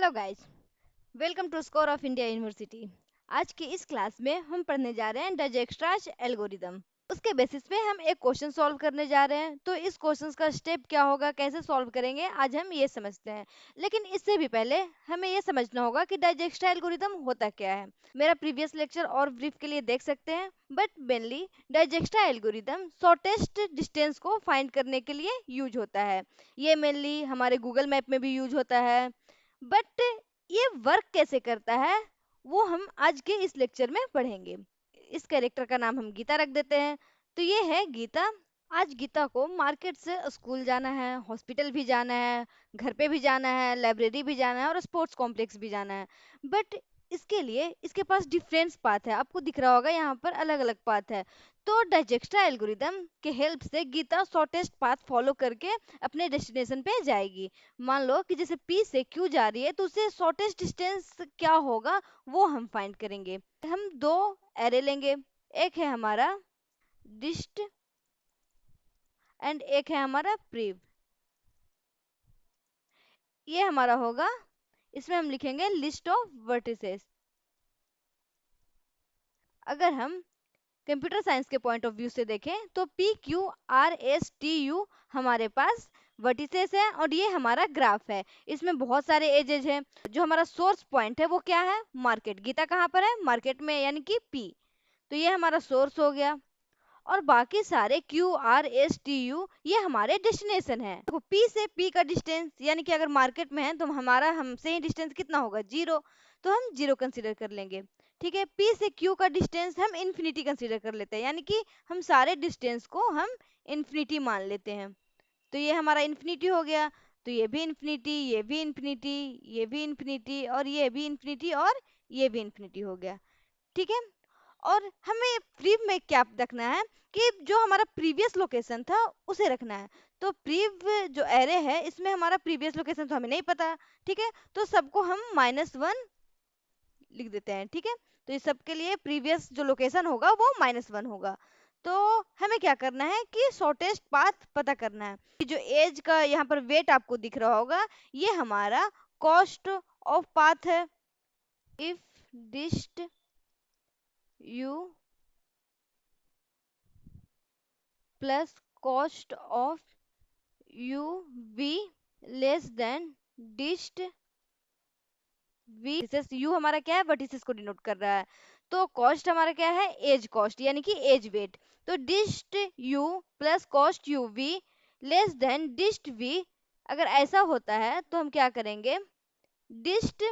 Hello guys, welcome to Score of India University. आज की इस क्लास में हम पढ़ने जा रहे हैं डाइजेक्स्ट्राज एल्गोरिदम। उसके बेसिस पे हम एक क्वेश्चन सॉल्व करने जा रहे हैं। तो इस क्वेश्चन का स्टेप क्या होगा, कैसे सॉल्व करेंगे, आज हम ये समझते हैं। लेकिन इससे भी पहले हमें ये समझना होगा कि डाइजेक्स्ट्रा एल्गोरिदम होता क्या है। मेरा प्रीवियस लेक्चर और ब्रीफ के लिए देख सकते हैं, but mainly Dijkstra algorithm shortest distance को फाइंड करने के लिए यूज होता है। ये मेनली हमारे गूगल मैप में भी यूज होता है। बट ये वर्क कैसे करता है वो हम आज के इस लेक्चर में पढ़ेंगे। इस कैरेक्टर का नाम हम गीता रख देते हैं। तो ये है गीता। आज गीता को मार्केट से स्कूल जाना है, हॉस्पिटल भी जाना है, घर पे भी जाना है, लाइब्रेरी भी जाना है और स्पोर्ट्स कॉम्प्लेक्स भी जाना है। बट इसके लिए इसके पास डिफरेंस पाथ है। आपको दिख रहा होगा यहाँ पर अलग अलग पाथ है। तो डाइजेक्स्ट्रा एल्गोरिदम के हेल्प से गीता शॉर्टेस्ट पाथ फॉलो करके अपने डेस्टिनेशन पे जाएगी। मान लो कि जैसे P से Q जा रही है तो उससे शॉर्टेस्ट डिस्टेंस क्या होगा वो हम फाइंड करेंगे। हम दो एरे लेंगे, एक है हमारा डिस्ट एंड एक है हमारा प्रीव। ये हमारा होगा, इसमें हम लिखेंगे लिस्ट ऑफ वर्टिसेस। अगर हम कंप्यूटर साइंस के पॉइंट ऑफ व्यू से देखें तो PQRSTU हमारे पास वर्टिसेस है और ये हमारा ग्राफ है। इसमें बहुत सारे एजेस हैं। जो हमारा सोर्स पॉइंट है वो क्या है, मार्केट। गीता कहाँ पर है, मार्केट में, यानी कि P। तो ये हमारा सोर्स हो गया। और बाकी सारे QRSTU ये हमारे डेस्टिनेशन है। देखो P से P का डिस्टेंस, यानी कि अगर मार्केट में है तो हमारा हमसे ही डिस्टेंस कितना होगा, 0। तो हम 0 कंसीडर कर लेंगे। ठीक है, P से Q का डिस्टेंस हम इन्फिनिटी कंसीडर कर लेते हैं, यानी कि हम सारे डिस्टेंस को हम इन्फिनिटी मान लेते हैं। तो ये हमारा इन्फिनिटी हो गया। तो ये भी इन्फिनिटी, ये भी इन्फिनिटी, ये भी इन्फिनिटी और ये भी इन्फिनिटी और ये भी इन्फिनिटी हो गया। ठीक है। और हमें प्रीव में क्या रखना है कि जो हमारा प्रीवियस लोकेशन था उसे रखना है। तो प्रीव जो एरे है इसमें हमारा प्रीवियस लोकेशन तो हमें नहीं पता। ठीक है, तो सबको हम -1 लिख देते हैं। ठीक है, तो इस सब के लिए प्रीवियस जो लोकेशन होगा वो -1 होगा। तो हमें क्या करना है कि शॉर्टेस्ट पाथ पता करना है। कि जो एज का यहाँ पर वेट आपको दिख रहा होगा ये हमारा कॉस्ट ऑफ पाथ है। If dist U plus cost of U V less than dist V. U हमारा क्या है, वर्टिसेस को डिनोट कर रहा है। तो कॉस्ट हमारा क्या है, एज कॉस्ट, यानी कि एज वेट। तो dist U plus cost U V less than dist V. अगर ऐसा होता है तो हम क्या करेंगे, डिस्ट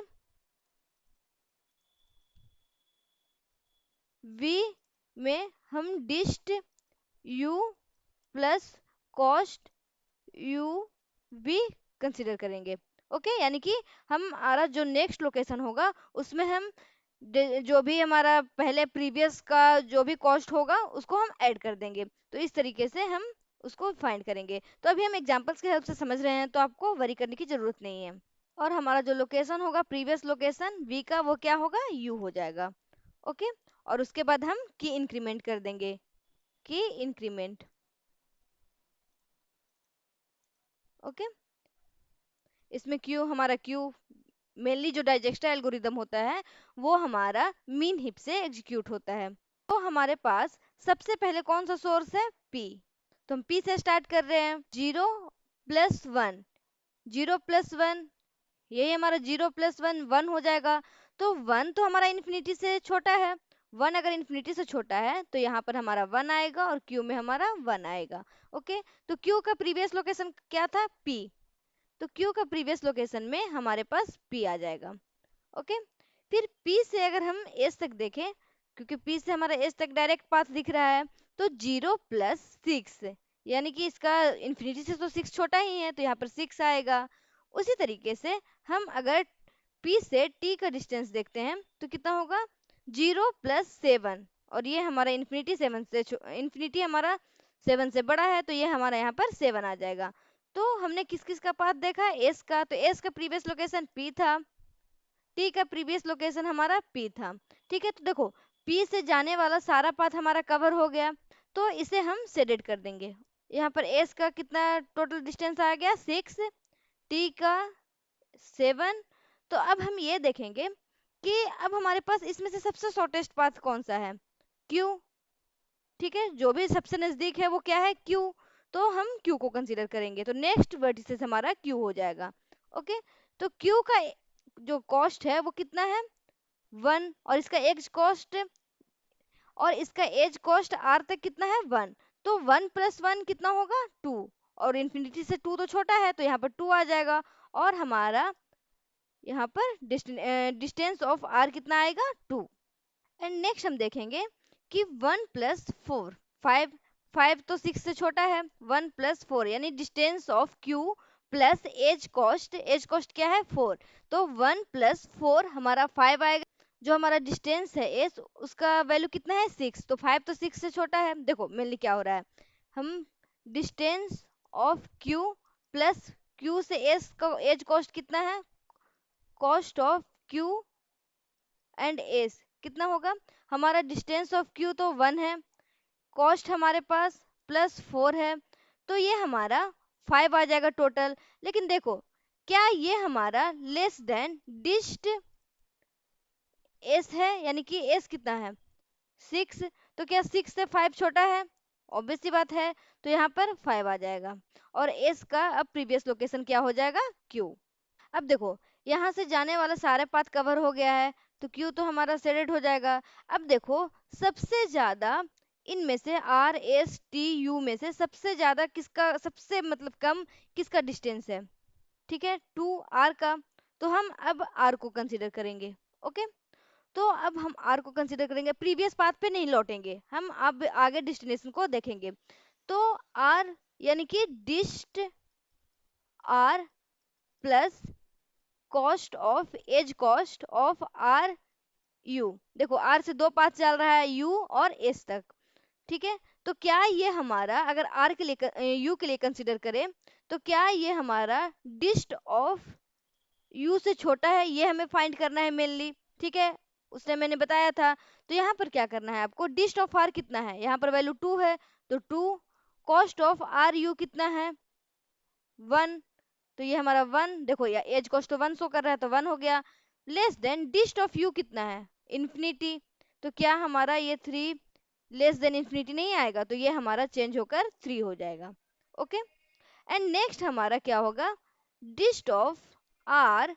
वी में हम डिस्ट यू प्लस कॉस्ट यू भी कंसिडर करेंगे। ओके, यानी कि हमारा जो नेक्स्ट लोकेशन होगा उसमें हम जो भी हमारा पहले प्रीवियस का जो भी कॉस्ट होगा उसको हम ऐड कर देंगे। तो इस तरीके से हम उसको फाइंड करेंगे। तो अभी हम एग्जांपल्स के हेल्प से समझ रहे हैं तो आपको वरी करने की जरूरत नहीं है। और हमारा जो लोकेशन होगा प्रीवियस लोकेशन वी का वो क्या होगा, यू हो जाएगा। ओके, और उसके बाद हम की इंक्रीमेंट कर देंगे, की इंक्रीमेंट। ओके, इसमें क्यू हमारा क्यू मेनली जो डाइजेक्स्ट्रा एल्गोरिदम होता है वो हमारा मीन हिप से एग्जीक्यूट होता है। तो हमारे पास सबसे पहले कौन सा सोर्स है, P। तो हम P से स्टार्ट कर रहे हैं। 0 + 1, 0 + 1, यही हमारा 0 + 1 1 हो जाएगा। तो 1 तो हमारा इन्फिनिटी से छोटा है। 1 अगर इन्फिनिटी से छोटा है तो यहाँ पर हमारा 1 आएगा और Q में हमारा 1 आएगा। ओके, तो Q का प्रीवियस लोकेशन क्या था, P। तो Q का प्रीवियस लोकेशन में हमारे पास P आ जाएगा। ओके, फिर P से अगर हम S तक देखें, क्योंकि P से हमारा S तक डायरेक्ट पाथ दिख रहा है, तो 0 + 6, यानी कि इसका इन्फिनिटी से तो 6 छोटा ही है तो यहाँ पर 6 आएगा। उसी तरीके से हम अगर P से T का डिस्टेंस देखते हैं तो कितना होगा, 0 + 7। और ये हमारा इन्फिनिटी 7 से इन्फिनिटी हमारा 7 से बड़ा है तो ये हमारा यहाँ पर 7 आ जाएगा। तो हमने किस किस का पाथ देखा, एस का। तो एस का प्रीवियस लोकेशन P था, टी का प्रीवियस लोकेशन हमारा P था। ठीक है, तो देखो P से जाने वाला सारा पाथ हमारा कवर हो गया। तो इसे हम शेडेड कर देंगे। यहाँ पर एस का कितना टोटल डिस्टेंस आ गया, 6, टी का 7। तो अब हम ये देखेंगे कि अब हमारे पास इसमें से सबसे शॉर्टेस्ट पाथ कौन सा है, क्यू। ठीक है, जो भी सबसे नजदीक है वो क्या है, क्यू। तो हम क्यू को कंसीडर करेंगे, तो नेक्स्ट वर्टिसेस हमारा क्यू हो जाएगा। ओके, तो क्यू का जो कॉस्ट है वो कितना है, 1, और इसका एज कॉस्ट, और इसका एज कॉस्ट आर तक कितना है, 1। तो 1 + 1 कितना होगा, 2, और इन्फिनिटी से 2 तो छोटा है, तो यहाँ पर 2 आ जाएगा। और हमारा यहाँ पर डिस्टेंस ऑफ आर कितना आएगा, 2। एंड नेक्स्ट हम देखेंगे कि 1 + 4, 5, 5 तो 6 से छोटा है, 1 + 4 यानी distance of Q plus as cost क्या है, 4। तो 1 + 4 हमारा 5 आएगा। जो हमारा डिस्टेंस है एस, उसका वैल्यू कितना है, 6। तो 5 तो 6 से छोटा है। देखो मेनली क्या हो रहा है, हम distance of Q plus Q से एस का एज कॉस्ट कितना है, cost of Q and S कितना होगा, हमारा डिस्टेंस ऑफ क्यू तो 1 है, कॉस्ट हमारे पास +4 है, तो ये हमारा 5 आ जाएगा टोटल। लेकिन देखो, क्या ये हमारा लेस देन डिस्ट एस है, यानी कि एस कितना है, 6। तो क्या 6 से 5 छोटा है, ऑब्वियस सी बात है, तो यहाँ पर 5 आ जाएगा। और एस का अब प्रीवियस लोकेशन क्या हो जाएगा, क्यू। अब देखो, यहाँ से जाने वाला सारा पाथ कवर हो गया है, तो क्यू तो हमारा सेलेक्ट हो जाएगा। अब देखो, सबसे ज्यादा इनमें से आर एस टी यू में से सबसे ज्यादा किसका, सबसे मतलब कम किसका डिस्टेंस है, ठीक है, 2 आर का। तो हम अब आर को कंसीडर करेंगे। ओके, तो अब हम आर को कंसीडर करेंगे, प्रीवियस पाथ पे नहीं लौटेंगे, हम अब आगे डेस्टिनेशन को देखेंगे। तो आर यानी कि dist R plus cost of edge cost of R U. देखो आर से 2 पाथ चल रहा है, यू और एस तक। ठीक है, तो क्या ये हमारा, अगर आर के लिए यू के लिए कंसीडर करें, तो क्या ये हमारा डिस्ट ऑफ यू से छोटा है, ये हमें फाइंड करना है मेनली। ठीक है, उसने मैंने बताया था। तो यहाँ पर क्या करना है आपको, डिस्ट ऑफ आर कितना है, यहाँ पर वैल्यू 2 है, तो 2, कॉस्ट ऑफ आर यू कितना है, 1। तो ये हमारा 1, देखो या एज कॉस्ट तो 1 शो कर रहा है, तो 1 हो गया। Less than dist of you कितना है, इन्फिनिटी। तो क्या हमारा ये 3 लेस देन इन्फिनिटी नहीं आएगा, तो ये हमारा चेंज होकर 3 हो जाएगा। ओके, एंड नेक्स्ट हमारा क्या होगा, dist of R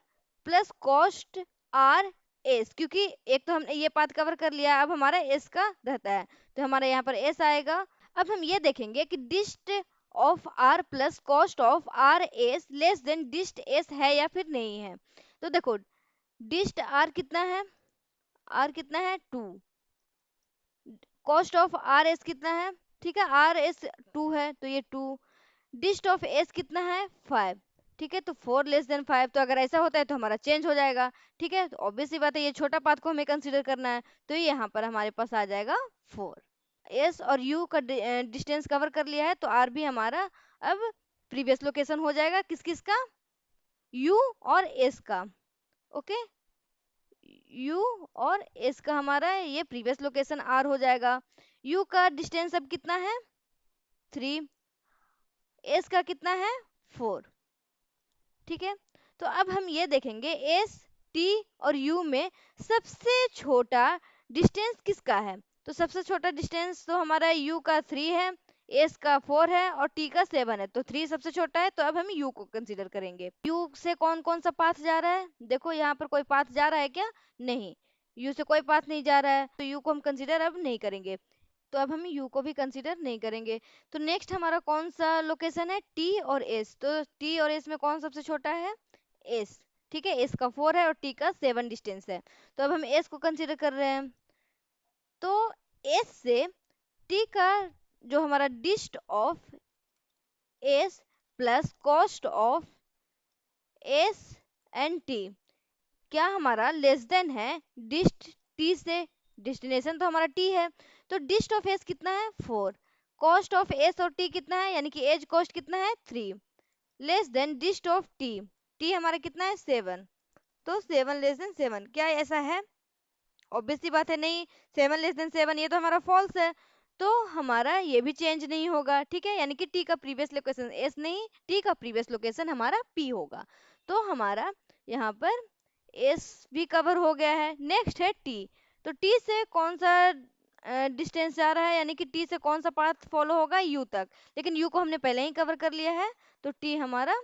plus cost R S, क्योंकि एक तो हमने ये पाथ कवर कर लिया, अब हमारा एस का रहता है, तो हमारा यहाँ पर एस आएगा। अब हम ये देखेंगे कि dist of R plus cost of R S less than dist S है या फिर नहीं है। तो देखो, डिस्ट आर कितना है, आर कितना है, 2, कॉस्ट ऑफ आर एस कितना है, ठीक है, आर एस 2 है, तो ये 2, डिस्ट ऑफ एस कितना है, 5। ठीक है, तो 4 लेस देन 5, तो अगर ऐसा होता है तो हमारा चेंज हो जाएगा। ठीक है, तो ऑब्वियस सी बात है, ये छोटा पाथ को हमें कंसीडर करना है, तो ये यहाँ पर हमारे पास आ जाएगा 4। एस और यू का डिस्टेंस कवर कर लिया है, तो आर भी हमारा अब प्रीवियस लोकेशन हो जाएगा, किस किस का, यू और एस का। ओके, यू और एस का हमारा ये प्रीवियस लोकेशन आर हो जाएगा। यू का डिस्टेंस अब कितना है, 3, एस का कितना है, 4। ठीक है, तो अब हम ये देखेंगे एस टी और यू में सबसे छोटा डिस्टेंस किसका है। तो सबसे छोटा डिस्टेंस तो हमारा यू का 3 है, एस का 4 है और टी का 7 है, तो 3 सबसे छोटा है, तो अब हम यू को कंसीडर करेंगे। यू से कौन कौन सा पाथ जा रहा है, देखो यहाँ पर कोई पाथ जा रहा है क्या, नहीं, यू से कोई पाथ नहीं जा रहा है, तो यू को हम कंसीडर अब नहीं करेंगे। तो अब हम यू को भी कंसीडर नहीं करेंगे। तो नेक्स्ट हमारा कौन सा लोकेशन है, टी और एस। तो टी और एस में कौन सबसे छोटा है, एस। ठीक है, एस का 4 है और टी का 7 डिस्टेंस है, तो अब हम एस को कंसीडर कर रहे हैं। तो एस से टी का जो हमारा dist of S plus cost of S and T, क्या हमारा लेस देन है डिस्ट टी से, डेस्टिनेशन तो हमारा टी है, तो डिस्ट ऑफ एस कितना है, 4, कॉस्ट ऑफ एस और टी कितना है, यानी कि एज कॉस्ट कितना है, 3, less than dist of T, T हमारा कितना है, 7। तो 7 लेस देन 7, क्या ऐसा है, ऑब्वियस सी बात है नहीं, 7 लेस देन 7 ये तो हमारा फॉल्स है, तो हमारा ये भी चेंज नहीं होगा। ठीक है, यानी कि टी का प्रीवियस लोकेशन एस नहीं, टी का प्रीवियस लोकेशन हमारा पी होगा। तो हमारा यहाँ पर एस भी कवर हो गया है। नेक्स्ट है टी। तो टी से कौन सा डिस्टेंस जा रहा है, यानी कि टी से कौन सा पाथ फॉलो होगा, यू तक। लेकिन यू को हमने पहले ही कवर कर लिया है, तो टी हमारा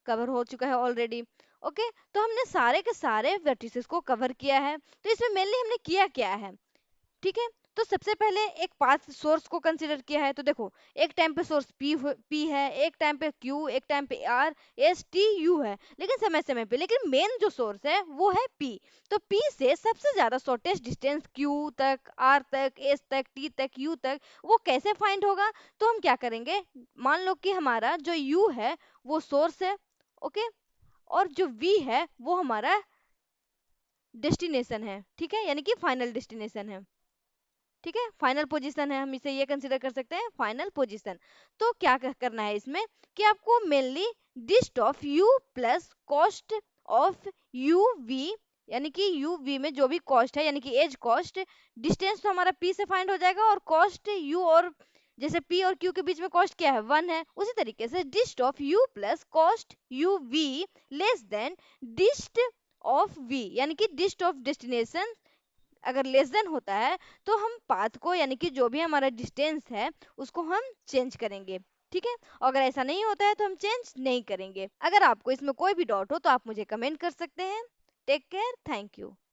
कवर हो चुका है ऑलरेडी। ओके, तो हमने सारे के सारे वर्टिसेस को कवर किया है। तो इसमें मेनली हमने किया क्या है, ठीक है। तो सबसे पहले एक पाथ सोर्स को कंसीडर किया है। तो देखो, एक टाइम पे सोर्स पी है, एक टाइम पे क्यू, एक टाइम पे आर एस टी यू है, लेकिन समय समय पे, लेकिन मेन जो सोर्स है वो है पी। तो पी से सबसे ज्यादा शॉर्टेस्ट डिस्टेंस क्यू तक, आर तक, एस तक, टी तक, यू तक, वो कैसे फाइंड होगा। तो हम क्या करेंगे, मान लो कि हमारा जो यू है वो सोर्स है, ओके, और जो वी है वो हमारा डेस्टिनेशन है, ठीक है, यानी कि फाइनल डेस्टिनेशन है, ठीक है, फाइनल पोजीशन है, हम इसे ये कंसीडर कर सकते हैं फाइनल पोजीशन। तो क्या करना है इसमें, कि आपको mainly dist of U plus cost of U V, यानी कि यू वी में जो भी कॉस्ट है, यानी कि एज कॉस्ट, डिस्टेंस तो हमारा पी से फाइंड हो जाएगा, और कॉस्ट यू और जैसे पी और क्यू के बीच में कॉस्ट क्या है, 1 है, उसी तरीके से dist of U plus cost U V less than dist of V, यानी कि डिस्ट ऑफ डेस्टिनेशन अगर लेस देन होता है, तो हम पाथ को, यानी कि जो भी हमारा डिस्टेंस है उसको हम चेंज करेंगे, ठीक है। और अगर ऐसा नहीं होता है तो हम चेंज नहीं करेंगे। अगर आपको इसमें कोई भी डाउट हो तो आप मुझे कमेंट कर सकते हैं। Take care, thank you.